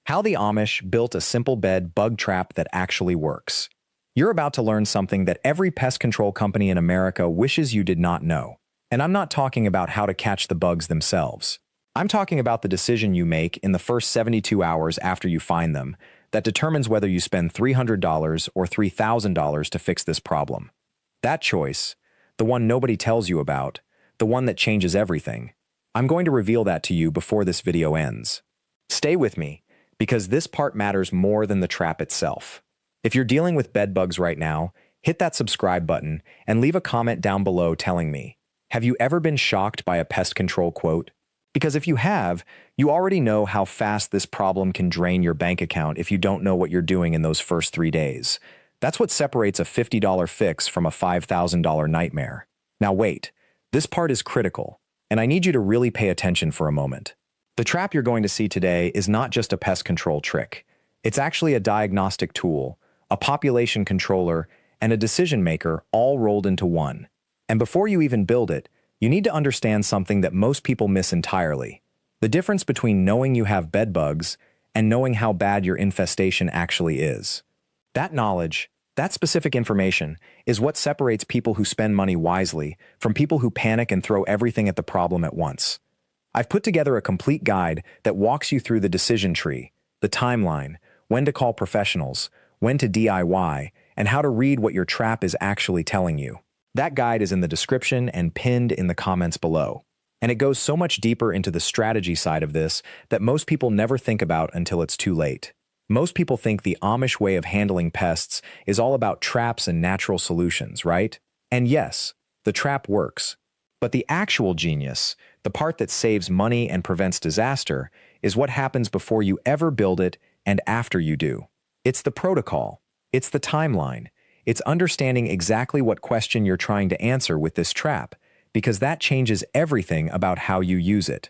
How the Amish built a simple bed bug trap that actually works. You're about to learn something that every pest control company in America wishes you did not know. And I'm not talking about how to catch the bugs themselves. I'm talking about the decision you make in the first 72 hours after you find them that determines whether you spend $300 or $3,000 to fix this problem. That choice, the one nobody tells you about, the one that changes everything, I'm going to reveal that to you before this video ends. Stay with me, because this part matters more than the trap itself. If you're dealing with bed bugs right now, hit that subscribe button and leave a comment down below telling me, have you ever been shocked by a pest control quote? Because if you have, you already know how fast this problem can drain your bank account if you don't know what you're doing in those first 3 days. That's what separates a $50 fix from a $5,000 nightmare. Now wait, this part is critical, and I need you to really pay attention for a moment. The trap you're going to see today is not just a pest control trick. It's actually a diagnostic tool, a population controller, and a decision maker all rolled into one. And before you even build it, you need to understand something that most people miss entirely. The difference between knowing you have bed bugs and knowing how bad your infestation actually is. That knowledge, that specific information, is what separates people who spend money wisely from people who panic and throw everything at the problem at once. I've put together a complete guide that walks you through the decision tree, the timeline, when to call professionals, when to DIY, and how to read what your trap is actually telling you. That guide is in the description and pinned in the comments below. And it goes so much deeper into the strategy side of this that most people never think about until it's too late. Most people think the Amish way of handling pests is all about traps and natural solutions, right? And yes, the trap works. But the actual genius, the part that saves money and prevents disaster, is what happens before you ever build it and after you do. It's the protocol. It's the timeline. It's understanding exactly what question you're trying to answer with this trap, because that changes everything about how you use it.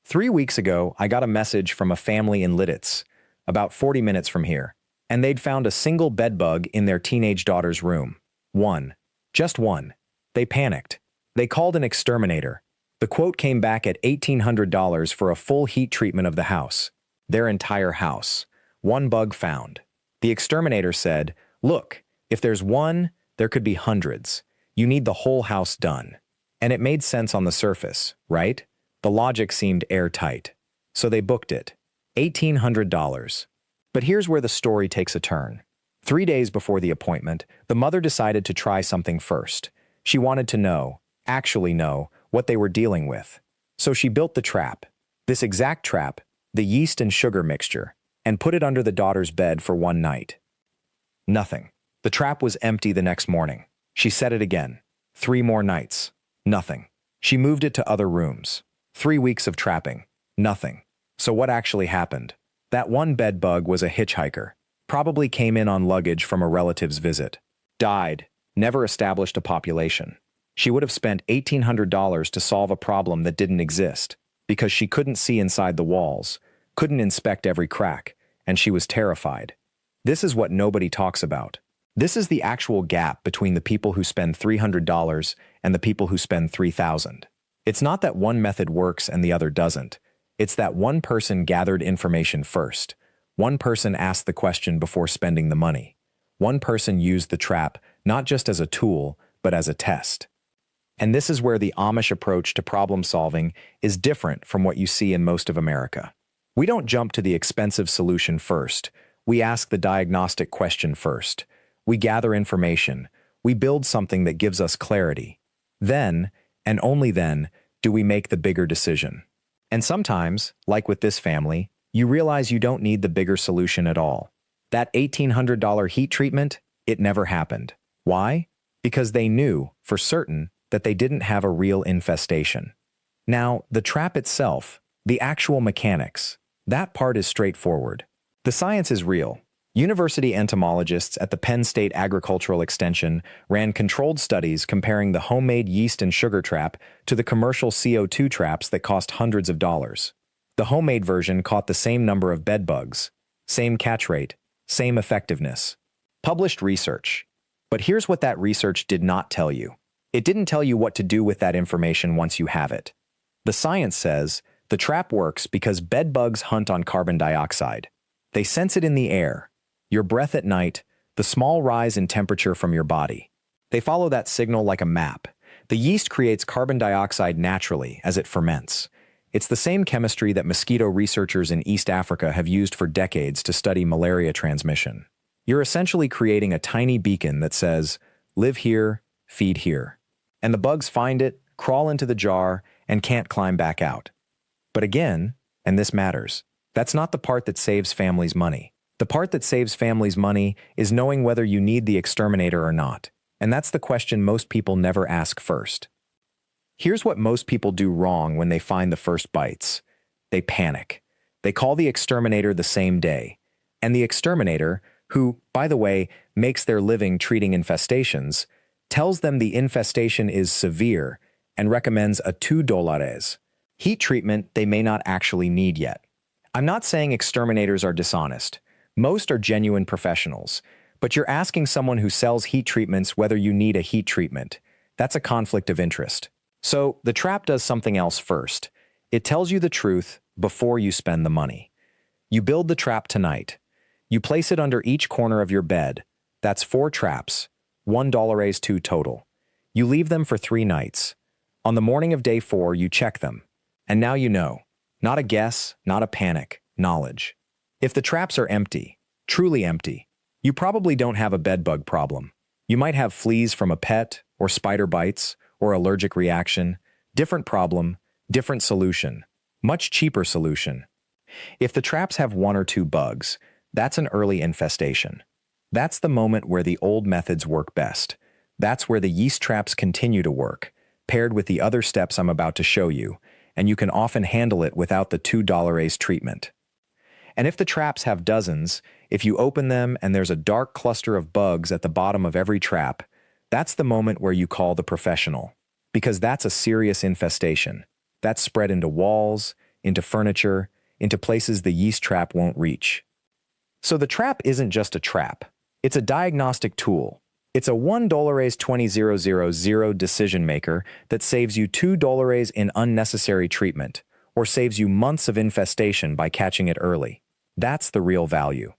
3 weeks ago, I got a message from a family in Lidditz, about 40 minutes from here, and they'd found a single bed bug in their teenage daughter's room. One. Just one. They panicked. They called an exterminator. The quote came back at $1,800 for a full heat treatment of the house. Their entire house. One bug found. The exterminator said, "Look, if there's one, there could be hundreds. You need the whole house done." And it made sense on the surface, right? The logic seemed airtight. So they booked it. $1,800. But here's where the story takes a turn. 3 days before the appointment, the mother decided to try something first. She wanted to know, actually know, what they were dealing with. So she built the trap. This exact trap, the yeast and sugar mixture, and put it under the daughter's bed for one night. Nothing. The trap was empty the next morning. She set it again. 3 more nights. Nothing. She moved it to other rooms. 3 weeks of trapping. Nothing. So what actually happened? That one bed bug was a hitchhiker. Probably came in on luggage from a relative's visit. Died. Never established a population. She would have spent $1,800 to solve a problem that didn't exist, because she couldn't see inside the walls, couldn't inspect every crack, and she was terrified. This is what nobody talks about. This is the actual gap between the people who spend $300 and the people who spend $3,000. It's not that one method works and the other doesn't. It's that one person gathered information first. One person asked the question before spending the money. One person used the trap not just as a tool, but as a test. And this is where the Amish approach to problem solving is different from what you see in most of America. We don't jump to the expensive solution first. We ask the diagnostic question first. We gather information. We build something that gives us clarity. Then, and only then, do we make the bigger decision. And sometimes, like with this family, you realize you don't need the bigger solution at all. That $1,800 heat treatment, it never happened. Why? Because they knew, for certain, that they didn't have a real infestation. Now, the trap itself, the actual mechanics, that part is straightforward. The science is real. University entomologists at the Penn State Agricultural Extension ran controlled studies comparing the homemade yeast and sugar trap to the commercial CO2 traps that cost hundreds of dollars. The homemade version caught the same number of bed bugs, same catch rate, same effectiveness. Published research. But here's what that research did not tell you. It didn't tell you what to do with that information once you have it. The science says the trap works because bed bugs hunt on carbon dioxide. They sense it in the air, your breath at night, the small rise in temperature from your body. They follow that signal like a map. The yeast creates carbon dioxide naturally as it ferments. It's the same chemistry that mosquito researchers in East Africa have used for decades to study malaria transmission. You're essentially creating a tiny beacon that says, live here, feed here. And the bugs find it, crawl into the jar, and can't climb back out. But again, and this matters, that's not the part that saves families money. The part that saves families money is knowing whether you need the exterminator or not. And that's the question most people never ask first. Here's what most people do wrong when they find the first bites. They panic. They call the exterminator the same day. And the exterminator, who, by the way, makes their living treating infestations, tells them the infestation is severe and recommends a $2 heat treatment they may not actually need yet. I'm not saying exterminators are dishonest. Most are genuine professionals. But you're asking someone who sells heat treatments whether you need a heat treatment. That's a conflict of interest. So the trap does something else first. It tells you the truth before you spend the money. You build the trap tonight. You place it under each corner of your bed. That's 4 traps, $1 total. You leave them for 3 nights. On the morning of day 4, you check them. And now you know. Not a guess, not a panic, knowledge. If the traps are empty, truly empty, you probably don't have a bedbug problem. You might have fleas from a pet, or spider bites, or allergic reaction. Different problem, different solution. Much cheaper solution. If the traps have 1 or 2 bugs, that's an early infestation. That's the moment where the old methods work best. That's where the yeast traps continue to work, paired with the other steps I'm about to show you, and you can often handle it without the $2 treatment. And if the traps have dozens, if you open them and there's a dark cluster of bugs at the bottom of every trap, that's the moment where you call the professional. Because that's a serious infestation. That's spread into walls, into furniture, into places the yeast trap won't reach. So the trap isn't just a trap. It's a diagnostic tool. It's a $1 decision maker that saves you $2 in unnecessary treatment, or saves you months of infestation by catching it early. That's the real value.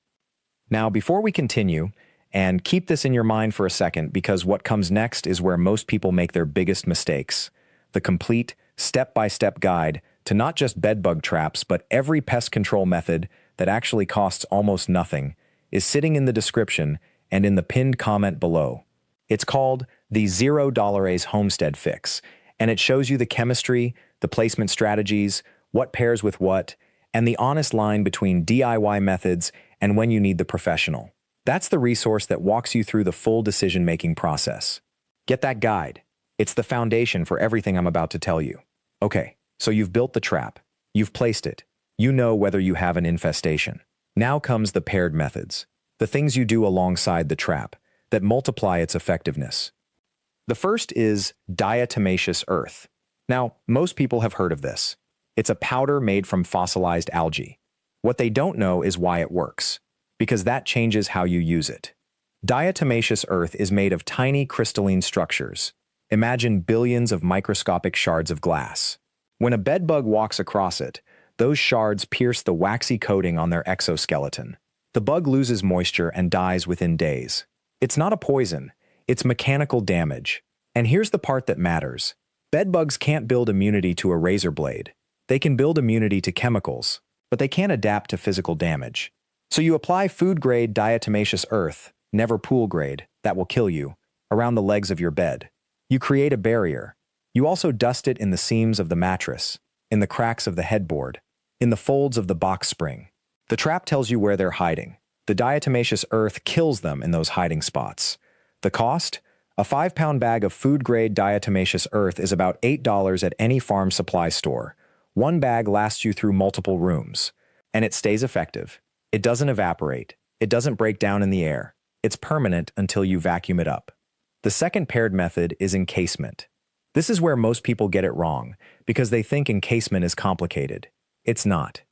Now, before we continue, and keep this in your mind for a second because what comes next is where most people make their biggest mistakes. The complete, step-by-step guide to not just bedbug traps, but every pest control method that actually costs almost nothing is sitting in the description and in the pinned comment below. It's called the $0 Homestead Fix, and it shows you the chemistry, the placement strategies, what pairs with what, and the honest line between DIY methods and when you need the professional. That's the resource that walks you through the full decision-making process. Get that guide. It's the foundation for everything I'm about to tell you. Okay, so you've built the trap. You've placed it. You know whether you have an infestation. Now comes the paired methods, the things you do alongside the trap that multiply its effectiveness. The first is diatomaceous earth. Now, most people have heard of this. It's a powder made from fossilized algae. What they don't know is why it works, because that changes how you use it. Diatomaceous earth is made of tiny crystalline structures. Imagine billions of microscopic shards of glass. When a bedbug walks across it, those shards pierce the waxy coating on their exoskeleton. The bug loses moisture and dies within days. It's not a poison, it's mechanical damage. And here's the part that matters. Bedbugs can't build immunity to a razor blade. They can build immunity to chemicals, but they can't adapt to physical damage. So you apply food-grade diatomaceous earth, never pool-grade, that will kill you, around the legs of your bed. You create a barrier. You also dust it in the seams of the mattress, in the cracks of the headboard, in the folds of the box spring. The trap tells you where they're hiding. The diatomaceous earth kills them in those hiding spots. The cost? A 5-pound bag of food-grade diatomaceous earth is about $8 at any farm supply store. One bag lasts you through multiple rooms. And it stays effective. It doesn't evaporate. It doesn't break down in the air. It's permanent until you vacuum it up. The second paired method is encasement. This is where most people get it wrong, because they think encasement is complicated. It's not.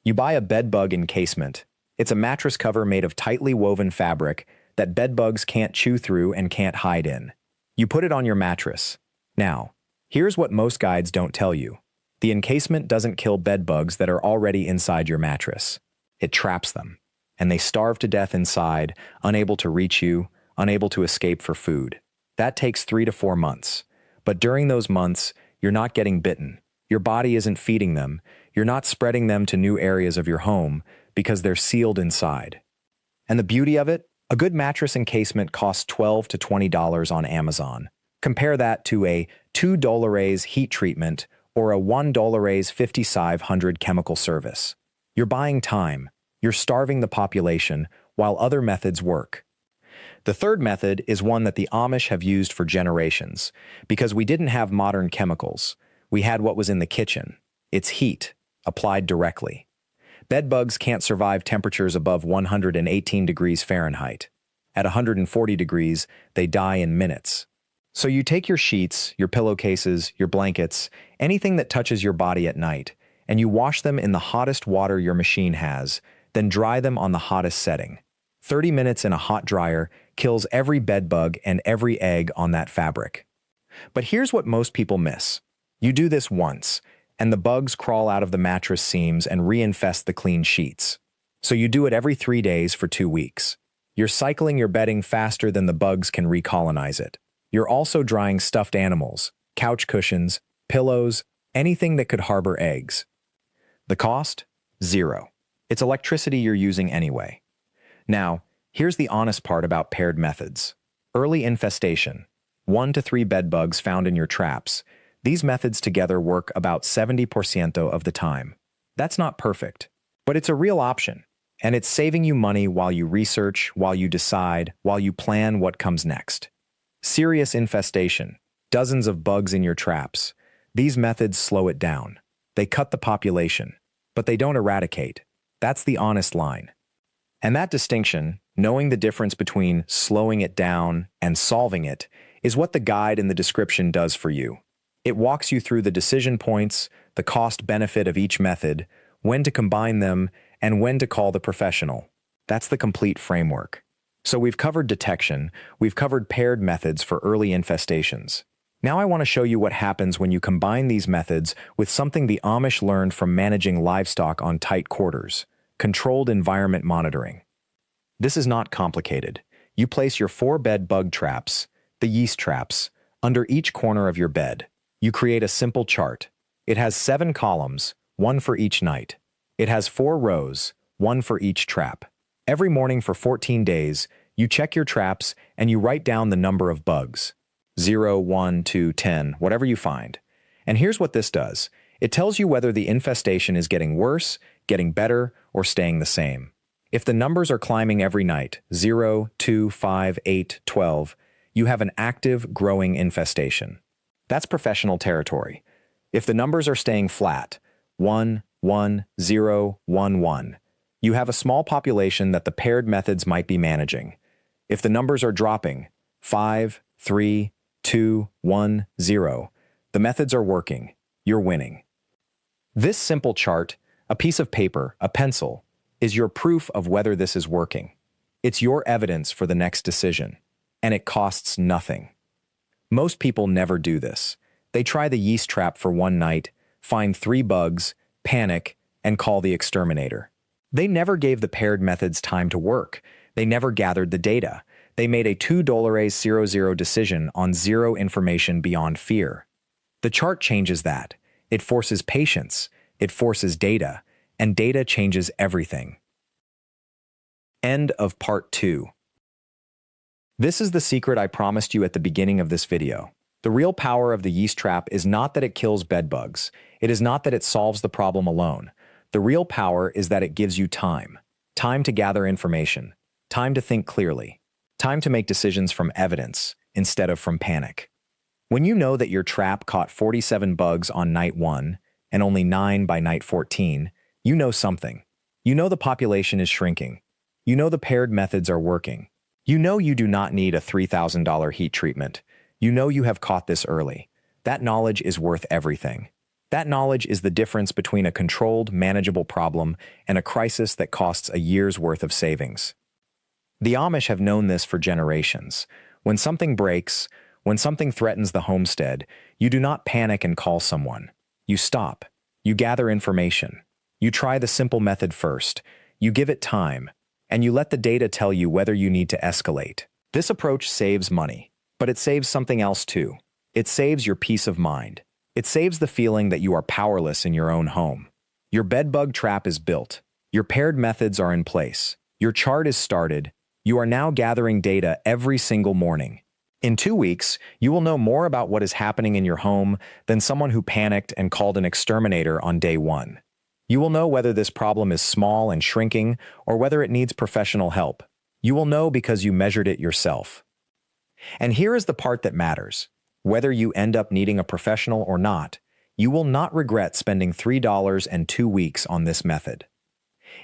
You buy a bedbug encasement. It's a mattress cover made of tightly woven fabric that bedbugs can't chew through and can't hide in. You put it on your mattress. Now, here's what most guides don't tell you. The encasement doesn't kill bedbugs that are already inside your mattress. It traps them, and they starve to death inside, unable to reach you, unable to escape for food. That takes 3 to 4 months. But during those months, you're not getting bitten. Your body isn't feeding them. You're not spreading them to new areas of your home because they're sealed inside. And the beauty of it? A good mattress encasement costs $12 to $20 on Amazon. Compare that to a $2 heat treatment or a $1 5,500 chemical service. You're buying time. You're starving the population while other methods work. The third method is one that the Amish have used for generations because we didn't have modern chemicals. We had what was in the kitchen. It's heat, applied directly. Bedbugs can't survive temperatures above 118 degrees Fahrenheit. At 140 degrees, they die in minutes. So you take your sheets, your pillowcases, your blankets, anything that touches your body at night, and you wash them in the hottest water your machine has, then dry them on the hottest setting. 30 minutes in a hot dryer kills every bedbug and every egg on that fabric. But here's what most people miss. You do this once, and the bugs crawl out of the mattress seams and reinfest the clean sheets. So you do it every 3 days for 2 weeks. You're cycling your bedding faster than the bugs can recolonize it. You're also drying stuffed animals, couch cushions, pillows, anything that could harbor eggs. The cost? Zero. It's electricity you're using anyway. Now, here's the honest part about paired methods. Early infestation. 1 to 3 bedbugs found in your traps. These methods together work about 70% of the time. That's not perfect, but it's a real option, and it's saving you money while you research, while you decide, while you plan what comes next. Serious infestation. Dozens of bugs in your traps. These methods slow it down. They cut the population, but they don't eradicate. That's the honest line. And that distinction, knowing the difference between slowing it down and solving it, is what the guide in the description does for you. It walks you through the decision points, the cost-benefit of each method, when to combine them, and when to call the professional. That's the complete framework. So we've covered detection, we've covered paired methods for early infestations. Now I want to show you what happens when you combine these methods with something the Amish learned from managing livestock on tight quarters: controlled environment monitoring. This is not complicated. You place your 4 bed bug traps, the yeast traps, under each corner of your bed. You create a simple chart. It has 7 columns, 1 for each night. It has 4 rows, 1 for each trap. Every morning for 14 days, you check your traps and you write down the number of bugs. 0, 1, 2, 10, whatever you find. And here's what this does. It tells you whether the infestation is getting worse, getting better, or staying the same. If the numbers are climbing every night, 0, 2, 5, 8, 12, you have an active, growing infestation. That's professional territory. If the numbers are staying flat, 1, 1, 0, 1, 1, you have a small population that the paired methods might be managing. If the numbers are dropping, 5, 3, 2, 1, 0, the methods are working. You're winning. This simple chart, a piece of paper, a pencil, is your proof of whether this is working. It's your evidence for the next decision, and it costs nothing. Most people never do this. They try the yeast trap for one night, find 3 bugs, panic, and call the exterminator. They never gave the paired methods time to work. They never gathered the data. They made a $2.00 decision on 0 information beyond fear. The chart changes that. It forces patience. It forces data. And data changes everything. End of part 2. This is the secret I promised you at the beginning of this video. The real power of the yeast trap is not that it kills bedbugs. It is not that it solves the problem alone. The real power is that it gives you time. Time to gather information. Time to think clearly. Time to make decisions from evidence instead of from panic. When you know that your trap caught 47 bugs on night 1 and only 9 by night 14, you know something. You know the population is shrinking. You know the paired methods are working. You know you do not need a $3,000 heat treatment. You know you have caught this early. That knowledge is worth everything. That knowledge is the difference between a controlled, manageable problem and a crisis that costs a year's worth of savings. The Amish have known this for generations. When something breaks, when something threatens the homestead, you do not panic and call someone. You stop. You gather information. You try the simple method first. You give it time, and you let the data tell you whether you need to escalate. This approach saves money, but it saves something else too. It saves your peace of mind. It saves the feeling that you are powerless in your own home. Your bedbug trap is built. Your paired methods are in place. Your chart is started. You are now gathering data every single morning. In 2 weeks, you will know more about what is happening in your home than someone who panicked and called an exterminator on day 1. You will know whether this problem is small and shrinking or whether it needs professional help. You will know because you measured it yourself. And here is the part that matters. Whether you end up needing a professional or not, you will not regret spending $3 and 2 weeks on this method.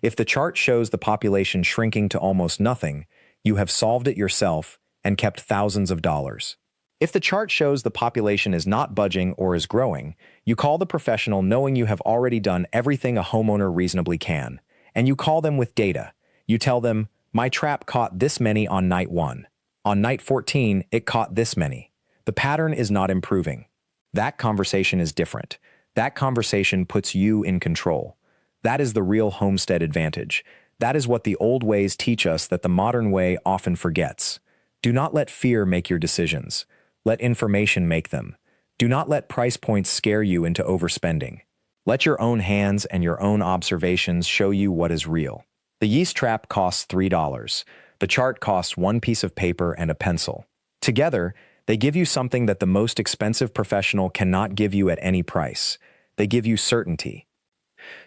If the chart shows the population shrinking to almost nothing, you have solved it yourself and kept thousands of dollars. If the chart shows the population is not budging or is growing, you call the professional knowing you have already done everything a homeowner reasonably can, and you call them with data. You tell them, "My trap caught this many on night 1. On night 14, it caught this many. The pattern is not improving." That conversation is different. That conversation puts you in control. That is the real homestead advantage. That is what the old ways teach us that the modern way often forgets. Do not let fear make your decisions. Let information make them. Do not let price points scare you into overspending. Let your own hands and your own observations show you what is real. The yeast trap costs $3. The chart costs 1 piece of paper and a pencil. Together, they give you something that the most expensive professional cannot give you at any price. They give you certainty.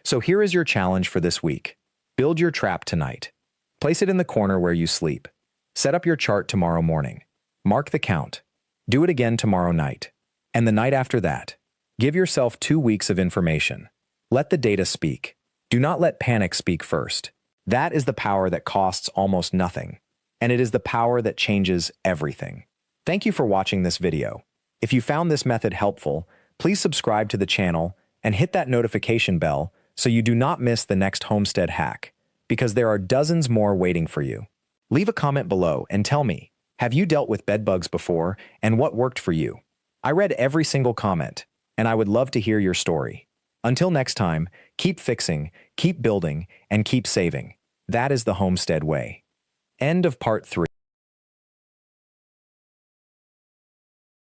So here is your challenge for this week. Build your trap tonight. Place it in the corner where you sleep. Set up your chart tomorrow morning. Mark the count. Do it again tomorrow night. And the night after that. Give yourself 2 weeks of information. Let the data speak. Do not let panic speak first. That is the power that costs almost nothing. And it is the power that changes everything. Thank you for watching this video. If you found this method helpful, please subscribe to the channel and hit that notification bell so you do not miss the next homestead hack, because there are dozens more waiting for you. Leave a comment below and tell me, have you dealt with bedbugs before and what worked for you? I read every single comment, and I would love to hear your story. Until next time, keep fixing, keep building, and keep saving. That is the homestead way. End of part 3.